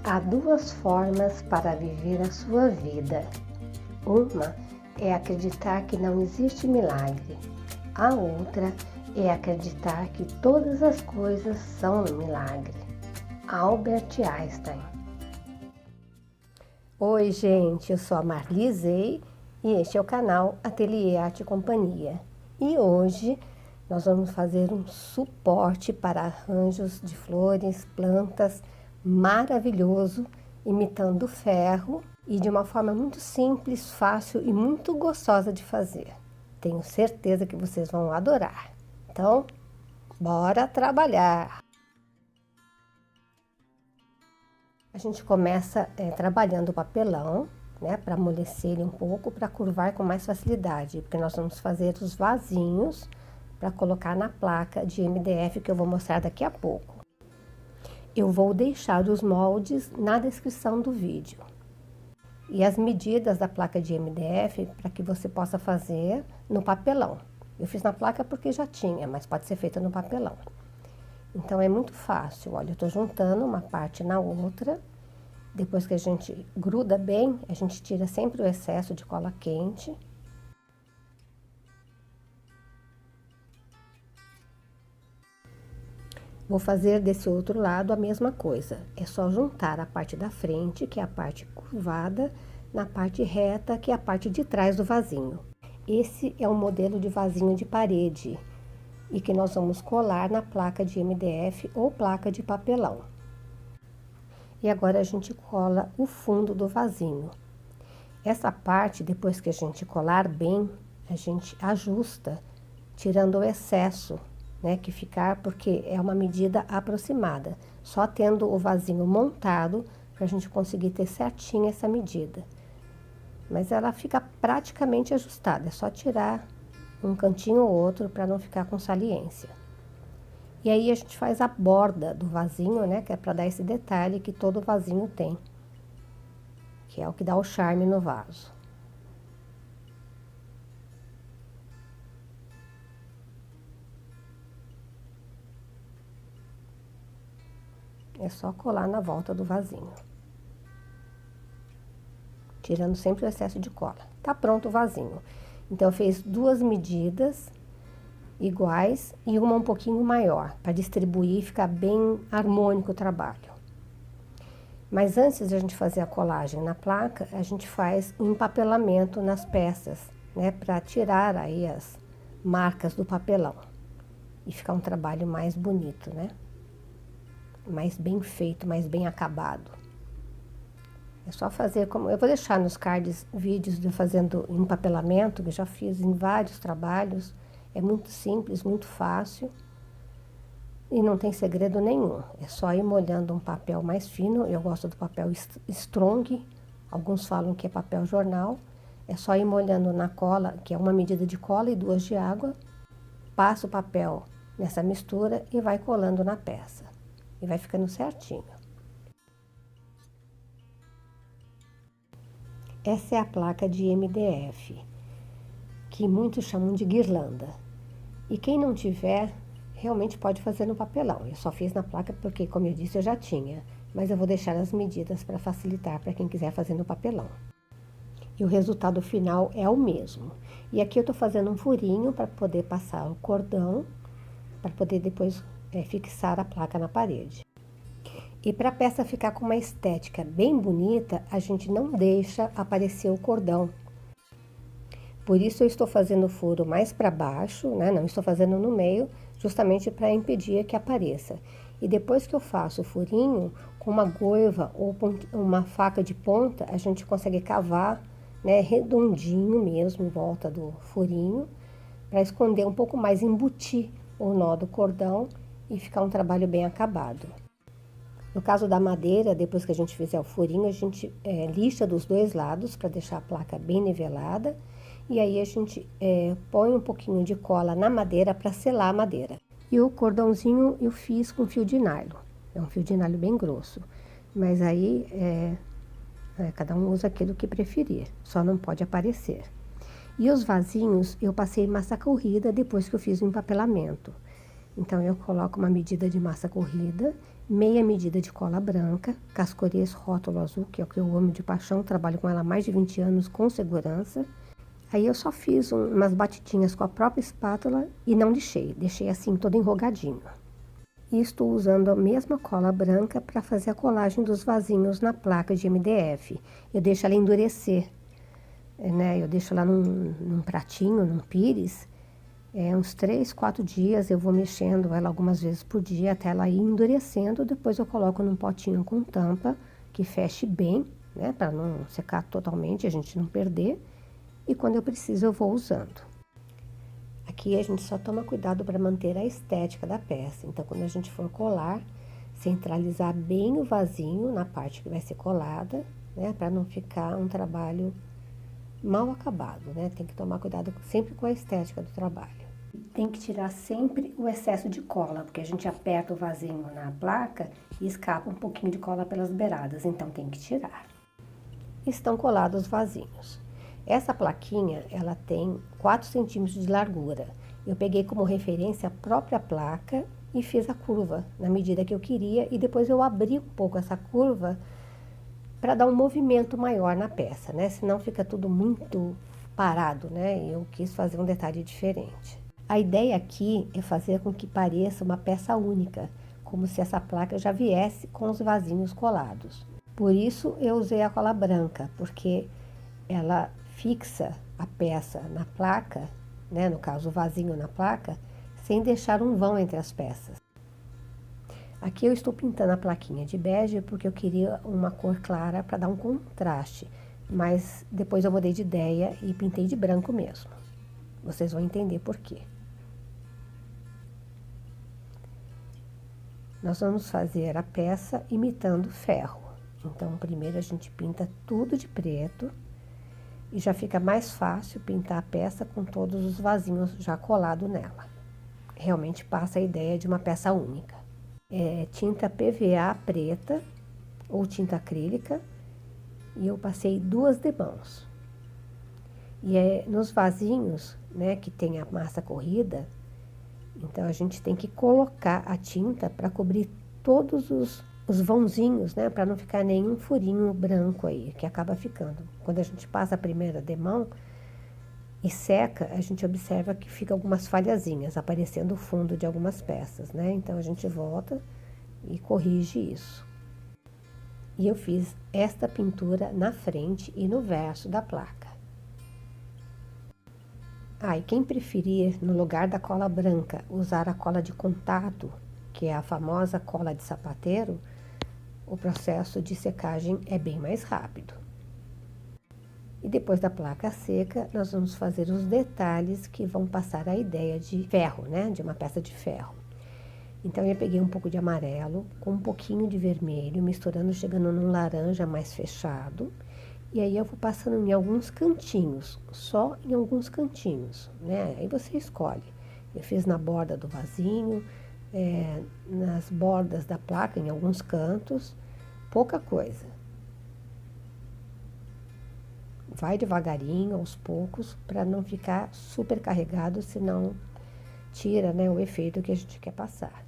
Há duas formas para viver a sua vida. Uma é acreditar que não existe milagre. A outra é acreditar que todas as coisas são um milagre. Albert Einstein. Oi, gente, eu sou a Marlise e este é o canal Ateliê Arte e Companhia. E hoje nós vamos fazer um suporte para arranjos de flores, plantas, maravilhoso, imitando ferro e de uma forma muito simples, fácil e muito gostosa de fazer. Tenho certeza que vocês vão adorar. Então, bora trabalhar! A gente começa trabalhando o papelão, né, para amolecer ele um pouco, para curvar com mais facilidade, porque nós vamos fazer os vasinhos para colocar na placa de MDF que eu vou mostrar daqui a pouco. Eu vou deixar os moldes na descrição do vídeo. E as medidas da placa de MDF para que você possa fazer no papelão. Eu fiz na placa porque já tinha, mas pode ser feita no papelão. Então é muito fácil. Olha, eu estou juntando uma parte na outra. Depois que a gente gruda bem, a gente tira sempre o excesso de cola quente. Vou fazer desse outro lado a mesma coisa. É só juntar a parte da frente, que é a parte curvada, na parte reta, que é a parte de trás do vasinho. Esse é um modelo de vasinho de parede e que nós vamos colar na placa de MDF ou placa de papelão. E agora a gente cola o fundo do vasinho. Essa parte, depois que a gente colar bem, a gente ajusta, tirando o excesso, né, que ficar, porque é uma medida aproximada, só tendo o vasinho montado para a gente conseguir ter certinho essa medida. Mas ela fica praticamente ajustada, é só tirar um cantinho ou outro para não ficar com saliência. E aí a gente faz a borda do vasinho, né, que é para dar esse detalhe que todo vasinho tem, que é o que dá o charme no vaso. É só colar na volta do vasinho. Tirando sempre o excesso de cola. Tá pronto o vasinho. Então, eu fiz duas medidas iguais e uma um pouquinho maior, para distribuir e ficar bem harmônico o trabalho. Mas antes de a gente fazer a colagem na placa, a gente faz um empapelamento nas peças, né? Para tirar aí as marcas do papelão. E ficar um trabalho mais bonito, né? Mais bem feito, mais bem acabado. É só fazer como... Eu vou deixar nos cards vídeos de eu fazendo empapelamento, que eu já fiz em vários trabalhos. É muito simples, muito fácil. E não tem segredo nenhum. É só ir molhando um papel mais fino. Eu gosto do papel strong. Alguns falam que é papel jornal. É só ir molhando na cola, que é uma medida de cola e 2 de água. Passa o papel nessa mistura e vai colando na peça. E vai ficando certinho. Essa é a placa de MDF, que muitos chamam de guirlanda. E quem não tiver, realmente pode fazer no papelão. Eu só fiz na placa porque, como eu disse, eu já tinha. Mas eu vou deixar as medidas para facilitar para quem quiser fazer no papelão. E o resultado final é o mesmo. E aqui eu estou fazendo um furinho para poder passar o cordão, para poder depois fixar a placa na parede. E para a peça ficar com uma estética bem bonita, a gente não deixa aparecer o cordão. Por isso eu estou fazendo o furo mais para baixo, né? Não estou fazendo no meio, justamente para impedir que apareça. E depois que eu faço o furinho, com uma goiva ou uma faca de ponta, a gente consegue cavar, né, redondinho mesmo em volta do furinho, para esconder um pouco mais, embutir o nó do cordão e ficar um trabalho bem acabado. No caso da madeira, depois que a gente fizer o furinho, a gente lixa dos dois lados para deixar a placa bem nivelada. E aí a gente põe um pouquinho de cola na madeira para selar a madeira. E o cordãozinho eu fiz com fio de nylon. É um fio de nylon bem grosso. Mas aí cada um usa aquilo que preferir. Só não pode aparecer. E os vasinhos eu passei massa corrida depois que eu fiz o empapelamento. Então, eu coloco uma medida de massa corrida meia medida de cola branca, Cascorês rótulo azul, que é o que eu amo de paixão, trabalho com ela há mais de 20 anos com segurança. Aí eu só fiz umas batidinhas com a própria espátula e não lixei, deixei assim todo enrugadinho. E estou usando a mesma cola branca para fazer a colagem dos vasinhos na placa de MDF. Eu deixo ela endurecer, né? Eu deixo ela num pratinho, num pires, uns 3, 4 dias eu vou mexendo ela algumas vezes por dia até ela ir endurecendo. Depois eu coloco num potinho com tampa que feche bem, né? Para não secar totalmente, a gente não perder. E quando eu preciso eu vou usando. Aqui a gente só toma cuidado para manter a estética da peça. Então, quando a gente for colar, centralizar bem o vasinho na parte que vai ser colada, né? Para não ficar um trabalho mal acabado, né? Tem que tomar cuidado sempre com a estética do trabalho. Tem que tirar sempre o excesso de cola, porque a gente aperta o vasinho na placa e escapa um pouquinho de cola pelas beiradas, então tem que tirar. Estão colados os vasinhos. Essa plaquinha, ela tem 4 centímetros de largura. Eu peguei como referência a própria placa e fiz a curva na medida que eu queria e depois eu abri um pouco essa curva para dar um movimento maior na peça, né? Senão fica tudo muito parado, né? Eu quis fazer um detalhe diferente. A ideia aqui é fazer com que pareça uma peça única, como se essa placa já viesse com os vasinhos colados. Por isso eu usei a cola branca, porque ela fixa a peça na placa, né, no caso o vasinho na placa, sem deixar um vão entre as peças. Aqui eu estou pintando a plaquinha de bege porque eu queria uma cor clara para dar um contraste, mas depois eu mudei de ideia e pintei de branco mesmo. Vocês vão entender por quê. Nós vamos fazer a peça imitando ferro. Então, primeiro a gente pinta tudo de preto. E já fica mais fácil pintar a peça com todos os vasinhos já colados nela. Realmente passa a ideia de uma peça única. Tinta PVA preta ou tinta acrílica e eu passei 2 demãos. E nos vasinhos, né, que tem a massa corrida, então a gente tem que colocar a tinta para cobrir todos os vãozinhos, né, para não ficar nenhum furinho branco aí, que acaba ficando. Quando a gente passa a primeira demão e seca, a gente observa que fica algumas falhazinhas, aparecendo o fundo de algumas peças, né? Então a gente volta e corrige isso. E eu fiz esta pintura na frente e no verso da placa. E quem preferir, no lugar da cola branca, usar a cola de contato, que é a famosa cola de sapateiro, o processo de secagem é bem mais rápido. E depois da placa seca, nós vamos fazer os detalhes que vão passar a ideia de ferro, né? De uma peça de ferro. Então, eu peguei um pouco de amarelo com um pouquinho de vermelho, misturando, chegando num laranja mais fechado. E aí eu vou passando em alguns cantinhos, só em alguns cantinhos, né? Aí você escolhe. Eu fiz na borda do vasinho, nas bordas da placa, em alguns cantos, pouca coisa. Vai devagarinho, aos poucos, para não ficar super carregado, senão tira, né, o efeito que a gente quer passar.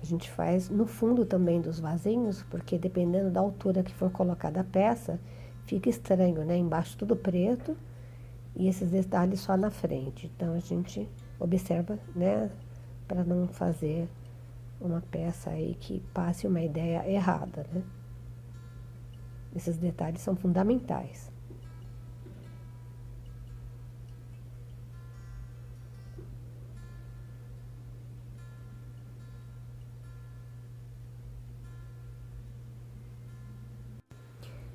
A gente faz no fundo também dos vasinhos, porque dependendo da altura que for colocada a peça, fica estranho, né? Embaixo tudo preto e esses detalhes só na frente. Então, a gente observa, né? Para não fazer uma peça aí que passe uma ideia errada, né? Esses detalhes são fundamentais.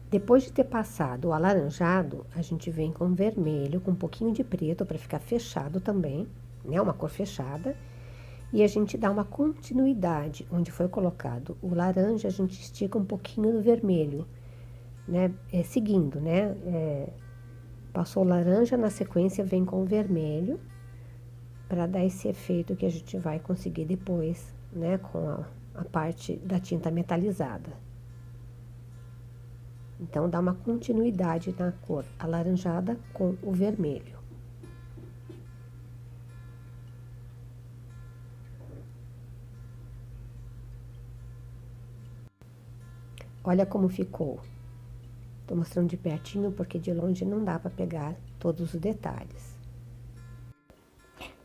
Depois de ter passado o alaranjado, a gente vem com vermelho, com um pouquinho de preto para ficar fechado também, né? Uma cor fechada. E a gente dá uma continuidade, onde foi colocado o laranja, a gente estica um pouquinho do vermelho, né? Seguindo, né? Passou o laranja, na sequência vem com o vermelho, para dar esse efeito que a gente vai conseguir depois, né? Com a parte da tinta metalizada. Então, dá uma continuidade na cor alaranjada com o vermelho. Olha como ficou. Tô mostrando de pertinho porque de longe não dá para pegar todos os detalhes.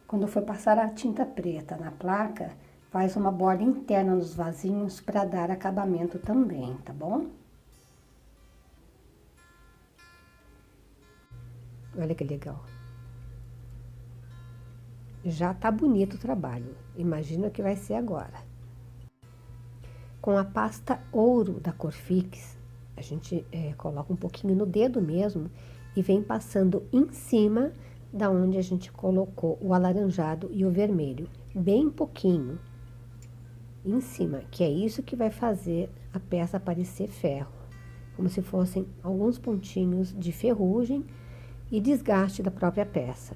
Quando for passar a tinta preta na placa, faz uma borda interna nos vasinhos para dar acabamento também, tá bom? Olha que legal. Já tá bonito o trabalho. Imagina o que vai ser agora. Com a pasta ouro da Corfix, a gente coloca um pouquinho no dedo mesmo e vem passando em cima da onde a gente colocou o alaranjado e o vermelho. Bem pouquinho em cima, que é isso que vai fazer a peça parecer ferro. Como se fossem alguns pontinhos de ferrugem e desgaste da própria peça.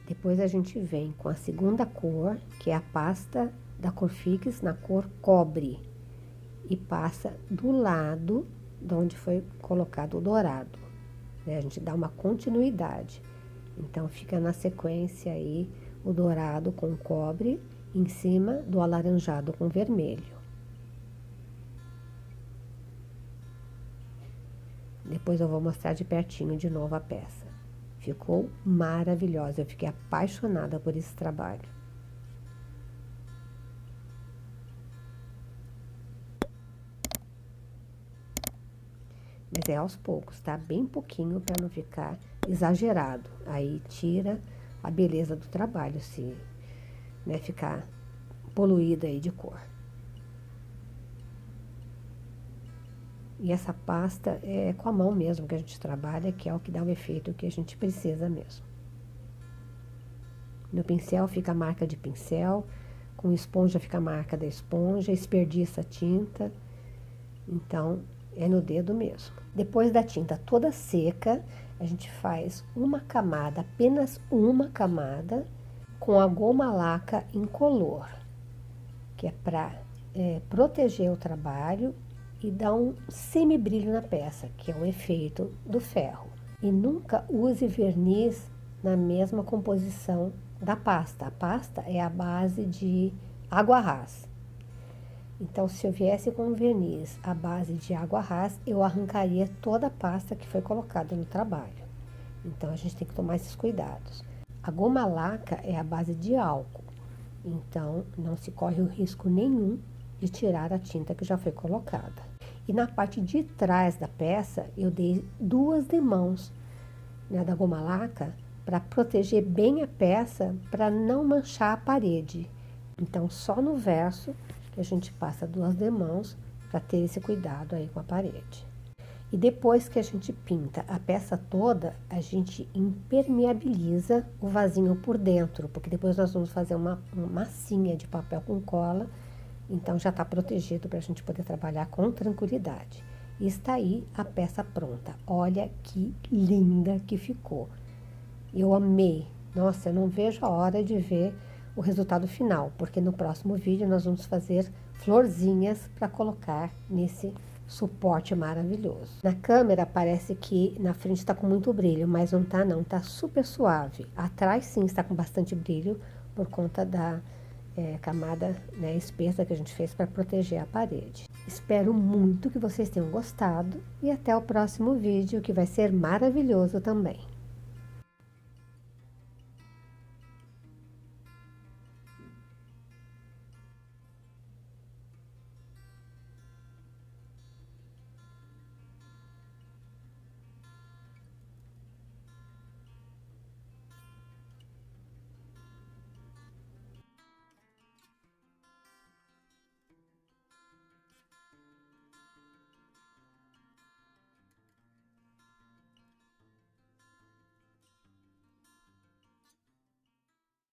Depois a gente vem com a segunda cor, que é a pasta da Corfix na cor cobre, e passa do lado de onde foi colocado o dourado, né? A gente dá uma continuidade. Então, fica na sequência aí o dourado com cobre em cima do alaranjado com vermelho. Depois eu vou mostrar de pertinho de novo a peça. Ficou maravilhosa, eu fiquei apaixonada por esse trabalho. Mas é aos poucos, tá? Bem pouquinho para não ficar exagerado. Aí tira a beleza do trabalho, se né, ficar poluída aí de cor. E essa pasta é com a mão mesmo que a gente trabalha, que é o que dá o efeito que a gente precisa mesmo. No pincel fica a marca de pincel, com esponja fica a marca da esponja, esperdiça a tinta. Então, é no dedo mesmo. Depois da tinta toda seca, a gente faz uma camada, apenas uma camada, com a goma laca incolor, que é para proteger o trabalho e dar um semibrilho na peça, que é o efeito do ferro. E nunca use verniz na mesma composição da pasta. A pasta é a base de água rasa. Então, se eu viesse com um verniz à base de água rasa, eu arrancaria toda a pasta que foi colocada no trabalho. Então, a gente tem que tomar esses cuidados. A goma laca é a base de álcool. Então, não se corre o risco nenhum de tirar a tinta que já foi colocada. E na parte de trás da peça, eu dei 2 demãos, né, da goma laca para proteger bem a peça, para não manchar a parede. Então, só no verso que a gente passa 2 demãos para ter esse cuidado aí com a parede. E depois que a gente pinta a peça toda, a gente impermeabiliza o vasinho por dentro, porque depois nós vamos fazer uma massinha de papel com cola, então já está protegido para a gente poder trabalhar com tranquilidade. E está aí a peça pronta. Olha que linda que ficou. Eu amei. Nossa, eu não vejo a hora de ver o resultado final, porque no próximo vídeo nós vamos fazer florzinhas para colocar nesse suporte maravilhoso. Na câmera parece que na frente está com muito brilho, mas não tá não, tá super suave. Atrás sim está com bastante brilho por conta da camada, né, espessa que a gente fez para proteger a parede. Espero muito que vocês tenham gostado e até o próximo vídeo, que vai ser maravilhoso também.